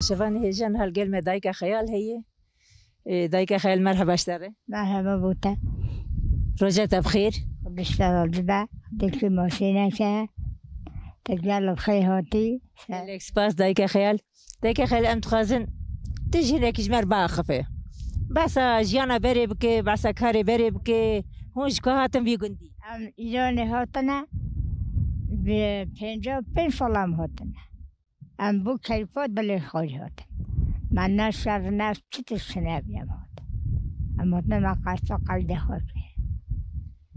شوفان هيجان هالكلمة دايكة خيال هي دايكة خيال مرحبا اشتري مرحبا بوتا رجعت بخير بشتغل بدا تلقي موسينك تقال بخير هاتي الاكسباس دايكة خيال ام تخازن تجي لك جمر باخفه بس جيانا بري بكي بس كاري بري بكي هونش كهاتم بيقندي ام ایرانی هاتنا به پنجاب پنج سالم هاتنا ام بو کیفات بله خواهی هاتن من نشر نشر چیتش نبیم هات ام هاتنا ما قصد قلده خواهی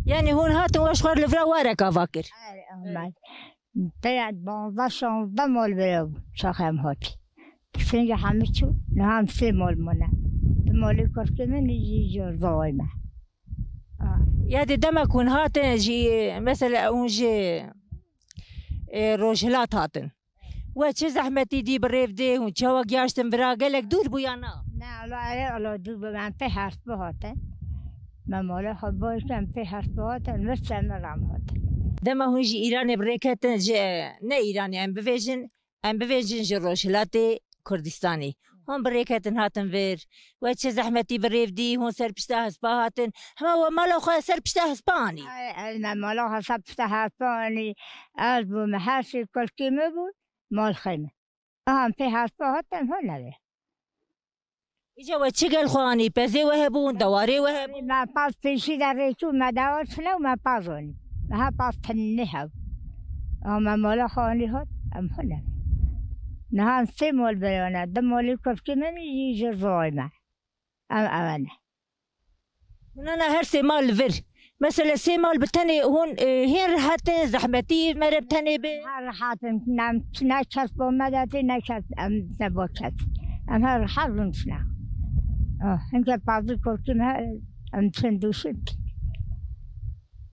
يعني هون هاتم واشخار لفرا وارك افاكر احمد تیاد 15 مال برو شاخم هاتی سنگ همه چو نه هم 3 مال مونه مالی کرد من يجي ضايمه يادي دمك هون هاتن جي مثلا اونجي روجلات هاتن وچه زحمتی دی بریف دی هون چوا گیاشتن برا گلک دور بویانا نه الله دور به من په حرف هاتن من مال خود باش کم په حرف هاتن مثل نرم هاتن دم هون جي ایران بریکتن جي نه ایرانی ام بفيجن جي روجلات كردستاني هون بريكتن هاتن فير وچه زحمتي بريف دي هون سر بشتا هسبا هاتن هما مالو خوا سر بشتا هسباني انا مالو سر بشتا هسباني ازبو محاشي كل كيمه بود مال خيمه هم في هسبا هاتن هون نبي اجا وچه گل خواني پزي وهبون دواري وهبون ما باس پیشی در ریچو ما دوار شنو ما پازوني ما باس تنهب اما مالو خواني هات هم هون نبي نهان 3 مال بريانا دم مالي كفكي من يجي ضايمة أنا أنا هر 3 مال فر مثلا 3 مال بتاني هون هين رحتين زحمتي مرة بتاني ب رحتين نام نشاط بومداتي نشاط أم نبوشات أم هر حظن شنا هنك بعض كفكي ما أم تندوشت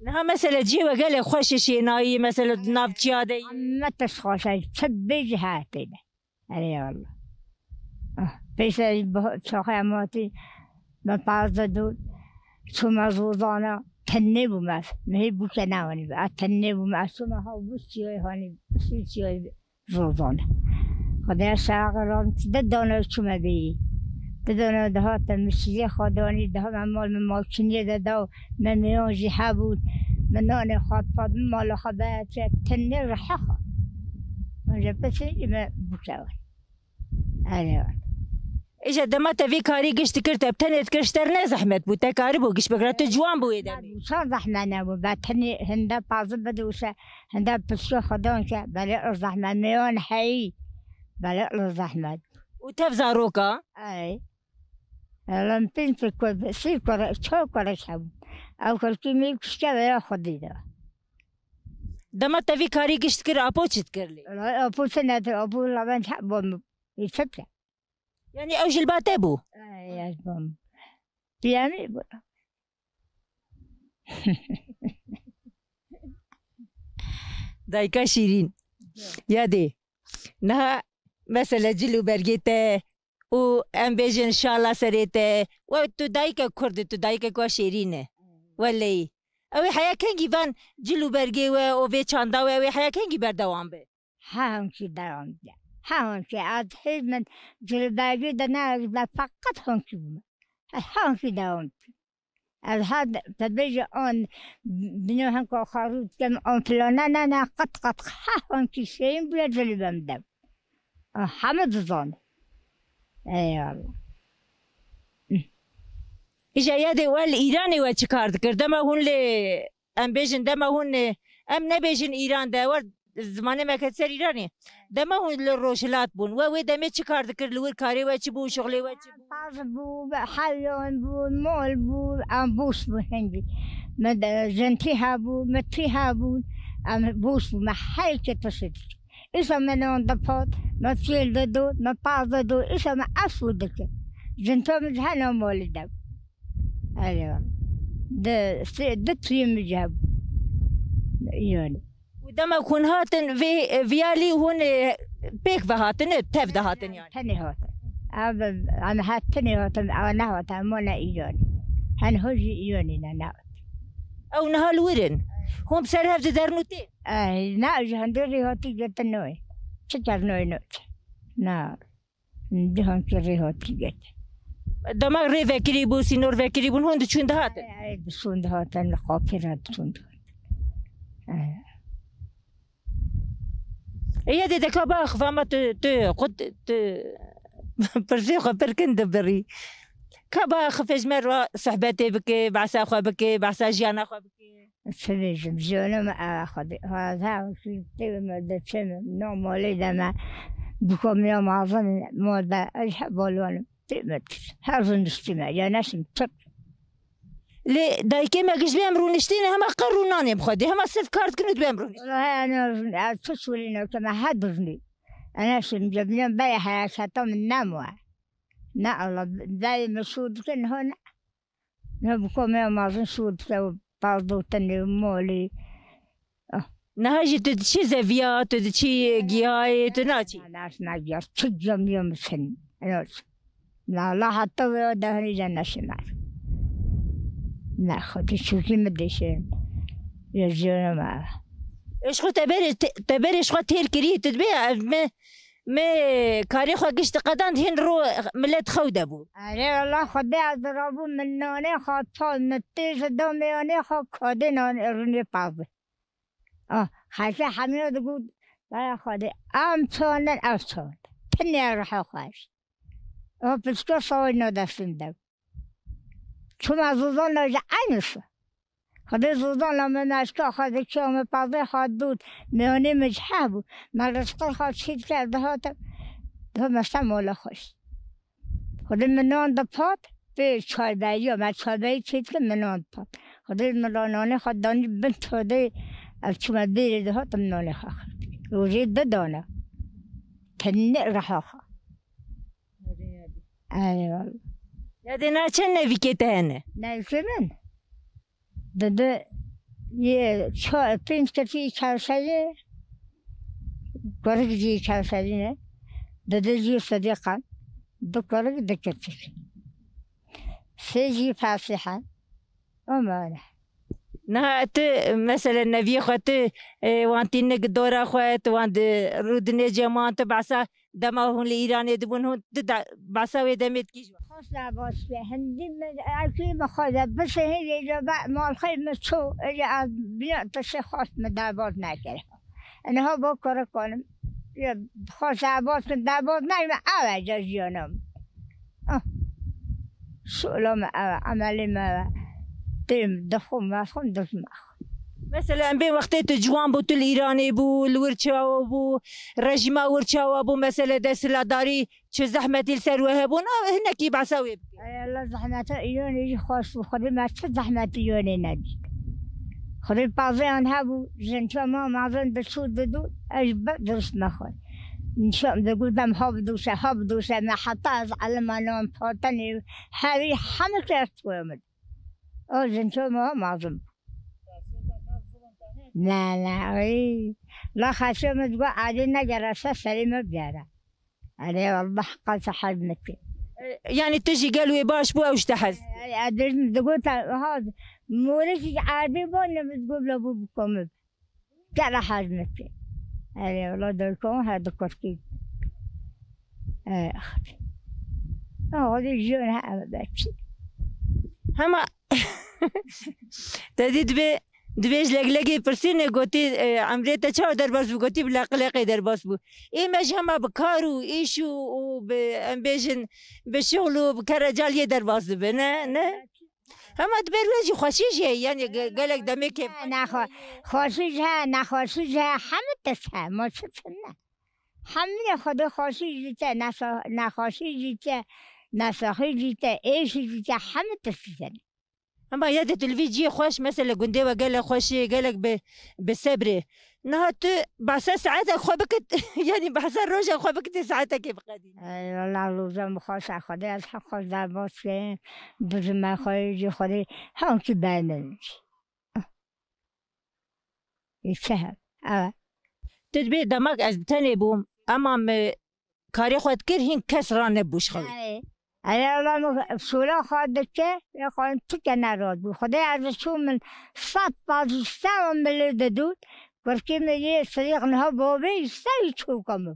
نها مثلا جي وقال خوش شي ناي مثلا نافت جادي ما تشخوشي تبي جهاتي أي والله بس شخاماتي ما بعض دول شو مزودانا تنبو ما هي بوكناوني بقى تنبو ما شو ما هو بوشي هاني بوشي زودانا خدا شاغران تدانا شو ما بي تدانا ده تمشي خداني ده مال ماشيني ده من يوجي حبود من أنا خاطب مال خبات تني رحخة من بس ما بوشاون أنا إيش دما تبي كاري قشت كرت بتنت كشتر زحمت بو تكاري بو قش بقرات جوان بو يدا شو زحمنا بو بتني هندا بعض بدوشة هندا بشو خدان كا بلا زحمة ميون حي بلا زحمة وتفزاروكا أي لم تنسى كل شيء كره شو كره شو أو كل كمية كشتة خدي ده دما تبي كاري قشت كر أبو شت كرلي أبو سنة أبو لبن حبهم يسبته يعني أوش الباتبو أي أبوم بيامي بو دايكا شيرين يادي نها مثلا جلو برجيته و ام بيجي ان شاء الله سريته وتو دايكا كرد تو دايكا كوا شيرينه ولا اوي حياه كنجي فان جلو برجي و في چاندا و حياه كنجي بردوام به هم كي دوام هم كي عاد من جلو برجي دنا فقط هم كي دوام هذا تبيجي أن بنو هنكو خاروت كم أن فلانا نا قط هم كي شيء بيجي بمدم حمد ظن أي والله إيش يادي وال إيراني واتشكارد كردما هون ل أم بيجن دما هون أم نبيجن إيران ده ورد زمانه ما كتير إيراني دما هون للروشلات بون و دمي تشكارد كرد لور كاري واتشبو شغلي واتشبو باز بو حلون بو مول بو أم بوس بو هندي مد جنتيها بو متيها بو أم بوس بو محل كتشد إذا منون دفات ما تيل دو ما باز دو إذا ما أسود دك جنتو مجهنا مول دب أيوة ده تريم جاب يعني ودما كون هاتن في فيالي هون بيك فهاتن تف ده هاتن يعني تاني هاتن أنا هاتني هاتن أنا هاتن مونا إيراني هن هوجي إيراني ناوت أو نهال ورن هم بسرها في درنوتي ناوج هندري هاتي جت نوي شكر نوي نوت نار دهان كري هاتي جت دماغ ری وکری بو سینور وکری بون هند چون دهات بسون هاتن قاپرات سون یه ده کبا خفامه تو قد تو برزی خو برکند بری کبا خفش مروا صحبتی بکی بعسا خو بکی بعسا جیانا خو بکی سبيجم جونا ما أخذ هذا في ما دتشم نوم وليدا ما بكم يوم عظم مودا أجحب ولون تمت هذا نستمع يا ناس متب لی دایکی مگش بیامرون نشتین همه قرونانی بخوادی همه صرف کارت کنید بیامرون والله أنا تصورين كما حدرني أنا جبنا بيا حياتهم من نموا نا الله داي مسود كن هنا نبكم يوم عظم سود برضو تاني مولي نهاجي تدشي زفيا تدشي جياي تناتي ناس ناجي تجمع يوم سن لا لا حتى دهني جنة شمال ناخد شوكي مدشين يجونا معه ايش خو تبري ايش خو تير كري تدبي ما كاري خو قشت قدان هين رو ملت خود ابو علي والله خدي اضربو من نوني خد طال نتيجة دوميوني خد خدي نون روني بابي خايفة حميد تقول لا خدي امتون الامتون تني اروح خايف بسكو صوي ندفن دب شو ما زوزان نرجع عينسه خدي زوزان لما ناشكا خدي كيوم بابي خد دود ميوني مجحابو ما رزقي خد شيد كرده هاتا ده مثلا ولا خوش خدي منون دبات به چای بایی ما چای بایی چیز که منون دبات خدي منونه خد دانی بنت خدي الچما بیره ده هاتا منونه خاخ روزی دانه تنی رحاخا ايوه يا دينا چن نوی که تهنه نایفرن ده یه چه پرینت کتی چهارشایی گرگ جی چهارشایی نه ده جی صدیقان دو گرگ دکتر سه جی فاسحان امانه نه ت مثلا نبي خوات وانتي نك دورا خوات واند رودني جمان تبعسا دماهم الإيراني دبون هون بعسا ويدمت كيش خاص لاباس به هندي أكيد مخاذ بس هي جبا ما الخير مسو إذا بناء تشخص مدابات نكره أنا هو بكرة كونم خاص لاباس من دابات نايم أوعى جزيانم شو لما عملي ما تيم دخوم ما خم دخمخ مثلا بين وقتات جوان بو تل إيراني بو الورشاو بو رجما ورشاو بو مثلا دسلا داري شو زحمة السر وهبون هنا كي بعساوي الله زحمة إيراني خاص وخدي ما زحمة إيراني نادي خدي بعضين هابو زنتوا ما معظم بسود بدو أجب درس مخل إن شاء الله بقول دم هبدوسة ما حطاز على ما نوم فاتني هذه حملت ويمد زنتوا ما معظم لا لا خاصة متقول عادي نجرسة سليمة بجارة عليه والله قال صحاب متي يعني تجي قالوا باش بو اوش تحز أدري تقول هذا مورش عادي بون بتقول لابو بكم كلا حاج متي عليه والله دلكم هذا كركي أخذ هذا جونها بس هما تديد به دویش لگی پرسینه گویی عملیات چه در باز بود گویی بلاقی در باز بود این مجمع بکارو ایشو و به امبیشن به شغل و بکارجالیه در باز بود نه هم دبیروزی خوشیه یعنی گلک دمی که نه خوشیه نه خوشیه همه تسه ما چه نه همه خدا خوشیه نه خوشیه نه صحیحه ایشی همه تسه اما یادت الفيديو خوش مثلا قندوة قال خوش قالك بالصبر نهات بعسا ساعتك خوبك يعني بعسا روجا خوبك ساعتك بقدي والله لوزم خوش خدي از خوش در باس که بزم خوی خدي هم کی بینش يسهل تدبي دماغ از تاني بوم اما كاري خود كرهين كسران بوش خوي الله سولا خادك يا خان تكنا راد خدای ازشون من 100 بازیستم ملی دود برکی میگه صدیق نه بابی سعی چو کم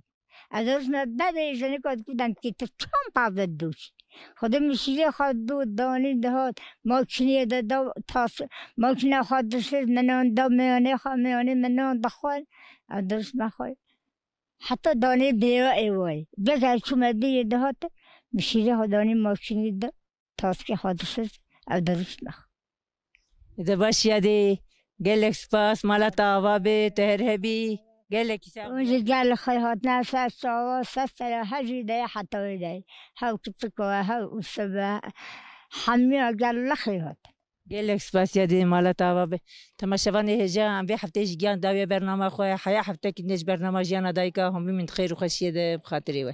ادرس نبده جنی کد کدن که تو چون پاز دوش خود میشیده خود دو دانی دهات ماکینی دو تاس ماکینه خود دست منان دو میانه خود میانه منان بخوان ادرس مخوای حتی دانی بیو ایوای بذار چون بیه دهات میشیده خود دانی ماکینی دو تاس که خود دست ادرس مخ ده باش یادی گلک سپاس مالا تاوا به تهرهبی گلک اونجا قال خيهات ناس سوا سفر هجي ده حتى ويدي هاو تبكوا هاو السبا حمي قال لخيهات گلک سپاس یادی مالا تاوا به تماشاوانی هجا ام به هفته جیان داوی برنامه خواه حیا هفته که نیج برنامه جیان دایکا هم من خیر و خشیه ده بخاطری و